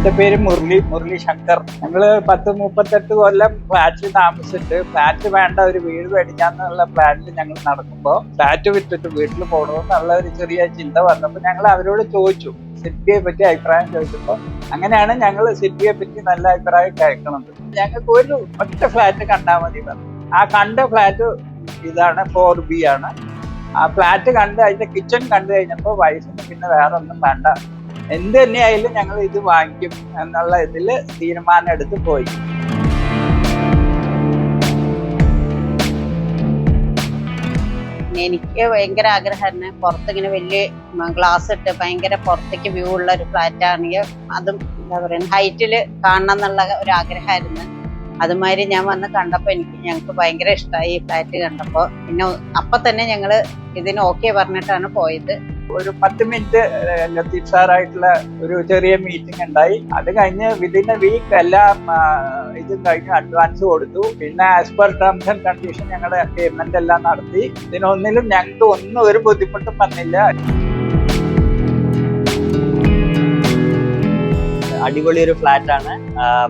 എന്റെ പേര് മുരളി ശങ്കർ. ഞങ്ങള് 38 കൊല്ലം ഫ്ലാറ്റിൽ താമസിച്ചിട്ട് ഫ്ലാറ്റ് വേണ്ട ഒരു വീട് മേടിക്കാന്നുള്ള പ്ലാനിൽ ഞങ്ങൾ നടക്കുമ്പോൾ ഫ്ലാറ്റ് വിറ്റിട്ട് വീട്ടിൽ പോകണമെന്നുള്ള ഒരു ചെറിയ ചിന്ത വന്നപ്പോൾ ഞങ്ങൾ അവരോട് ചോദിച്ചു, സിറ്റിയെ പറ്റി അഭിപ്രായം ചോദിച്ചപ്പോൾ അങ്ങനെയാണ് ഞങ്ങൾ സിറ്റിയെ പറ്റി നല്ല അഭിപ്രായം കേൾക്കണത്. ഞങ്ങൾക്ക് ഒരു ഒറ്റ ഫ്ലാറ്റ് കണ്ടാൽ മതി പറഞ്ഞു. ആ കണ്ട ഫ്ലാറ്റ് ഇതാണ് 4B ആണ്. ആ ഫ്ലാറ്റ് കണ്ട് അതിന്റെ കിച്ചൺ കണ്ടു കഴിഞ്ഞപ്പോൾ വൈഫിന് പിന്നെ വേറെ ഒന്നും വേണ്ട, എന്ത് തന്നെയായാലും ഞങ്ങൾ ഇത് വാങ്ങിക്കും എന്നുള്ള ഇതിൽ തീരുമാനം എടുത്ത് പോയി. എനിക്ക് ഭയങ്കര ആഗ്രഹമായിരുന്നു പുറത്തിങ്ങനെ വലിയ ഗ്ലാസ് ഇട്ട് ഭയങ്കര പുറത്തേക്ക് വ്യൂ ഉള്ള ഒരു ഫ്ലാറ്റ് ആണെങ്കിൽ അതും എന്താ പറയുക ഹൈറ്റിൽ കാണണം എന്നുള്ള ഒരു ആഗ്രഹമായിരുന്നു. അതുമാതിരി ഞാൻ വന്ന് കണ്ടപ്പോൾ ഞങ്ങൾക്ക് ഭയങ്കര ഇഷ്ടമായി ഈ ഫ്ലാറ്റ് കണ്ടപ്പോൾ. പിന്നെ അപ്പം തന്നെ ഞങ്ങൾ ഇതിന് ഓക്കെ പറഞ്ഞിട്ടാണ് പോയത്. ഒരു 10 മിനിറ്റ് ലത്തീഫ് സാറായിട്ടുള്ള ഒരു ചെറിയ മീറ്റിംഗ് ഉണ്ടായി. അത് കഴിഞ്ഞ് വിതിൻ എ വീക്ക് എല്ലാം ഇതും കഴിഞ്ഞ് അഡ്വാൻസ് കൊടുത്തു. പിന്നെ as per terms and condition ഞങ്ങളുടെ പേയ്മെന്റ് എല്ലാം നടത്തി. ഇതിനൊന്നിലും ഞങ്ങൾക്ക് ഒന്നും ഒരു ബുദ്ധിമുട്ടും വന്നില്ല. അടിപൊളി ഒരു ഫ്ലാറ്റ് ആണ്,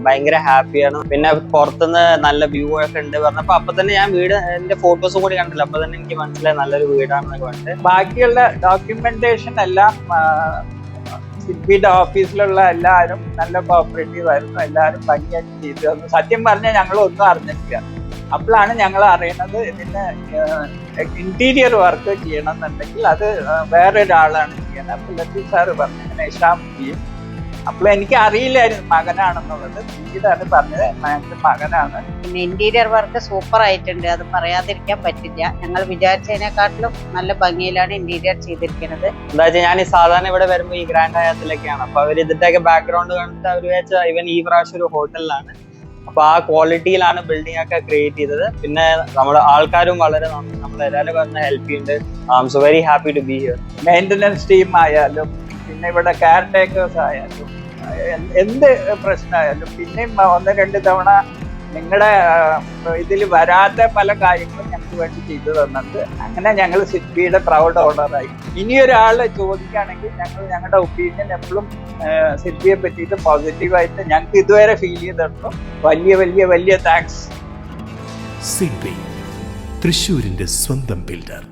ഭയങ്കര ഹാപ്പിയാണ്. പിന്നെ പുറത്തുനിന്ന് നല്ല വ്യൂ ഒക്കെ ഉണ്ട് പറഞ്ഞപ്പോ അപ്പൊ തന്നെ ഞാൻ എന്റെ ഫോട്ടോസും കൂടി കണ്ടില്ല, അപ്പൊ തന്നെ എനിക്ക് മനസ്സിലായി നല്ലൊരു വീടാണെന്നൊക്കെ പറഞ്ഞിട്ട്. ബാക്കിയുള്ള ഡോക്യുമെന്റേഷൻ എല്ലാം സിറ്റിയുടെ ഓഫീസിലുള്ള എല്ലാവരും നല്ല കോപ്പറേറ്റീവ് ആയിരുന്നു. എല്ലാവരും ഭംഗിയായിട്ട് ചെയ്തു തന്നു. സത്യം പറഞ്ഞാൽ ഞങ്ങൾ ഒന്നും അറിഞ്ഞിട്ടില്ല. അപ്പോഴാണ് ഞങ്ങൾ അറിയുന്നത് ഇതിന് ഇന്റീരിയർ വർക്ക് ചെയ്യണം എന്നുണ്ടെങ്കിൽ അത് വേറൊരാളാണ് ചെയ്യണം. അപ്പോൾ ലത്തീഫ് സാറ് പറഞ്ഞു ഇങ്ങനെ ഇഷാം ചെയ്യും. അപ്പോൾ എനിക്ക് അറിയില്ലായിരുന്നു മകനാണെന്നുള്ളത്. പിന്നീടാണ് പറഞ്ഞത് ഞങ്ങൾക്ക് മകനാണ്. പിന്നെ ഇന്റീരിയർ വർക്ക് സൂപ്പർ ആയിട്ടുണ്ട്, അത് പറയാതിരിക്കാൻ പറ്റില്ല. ഞങ്ങൾ വിചാരിച്ചതിനെക്കാട്ടിലും നല്ല ഭംഗിയിലാണ് ഇന്റീരിയർ ചെയ്തിരിക്കുന്നത്. എന്താ വെച്ചാൽ ഞാൻ ഈ സാധാരണ ഇവിടെ വരുമ്പോൾ ഈ ഗ്രാൻഡ് ഹയാത്തിലൊക്കെയാണ്, അപ്പൊ അവർ ഇതിന്റെയൊക്കെ ബാക്ക്ഗ്രൗണ്ട് കണ്ടിട്ട് അവർ വിചാരിച്ച ഇവൻ ഈ പ്രാവശ്യം ഒരു ഹോട്ടലിലാണ്. അപ്പൊ ആ ക്വാളിറ്റിയിലാണ് ബിൽഡിംഗ് ഒക്കെ ക്രിയേറ്റ് ചെയ്തത്. പിന്നെ നമ്മുടെ ആൾക്കാരും വളരെ നമ്മളെല്ലാവരും പറഞ്ഞ ഹെൽപ്പ് ചെയ്യുന്നുണ്ട്. I'm so very happy to be here. Maintenance team ആയാലും പിന്നെ ഇവിടെ കെയർ ടേക്കേഴ്സ് ആയാലും എന്ത് പ്രശ്നമായാലും പിന്നെയും 1-2 തവണ നിങ്ങളുടെ ഇതിൽ വരാത്ത പല കാര്യങ്ങളും ഞങ്ങൾക്ക് വേണ്ടി ചെയ്തു തന്നിട്ട് അങ്ങനെ ഞങ്ങൾ സിറ്റിയുടെ പ്രൗഡ് ഓണറായി. ഇനിയൊരാൾ ചോദിക്കുകയാണെങ്കിൽ ഞങ്ങളുടെ ഒപ്പീനിയൻ എപ്പോഴും സിറ്റിയെ പറ്റിയിട്ട് പോസിറ്റീവായിട്ട് ഞങ്ങൾക്ക് ഇതുവരെ ഫീൽ ചെയ്തിട്ടുള്ളൂ. വലിയ വലിയ വലിയ താങ്ക്സ്. സിറ്റി, തൃശ്ശൂരിന്റെ സ്വന്തം ബിൽഡർ.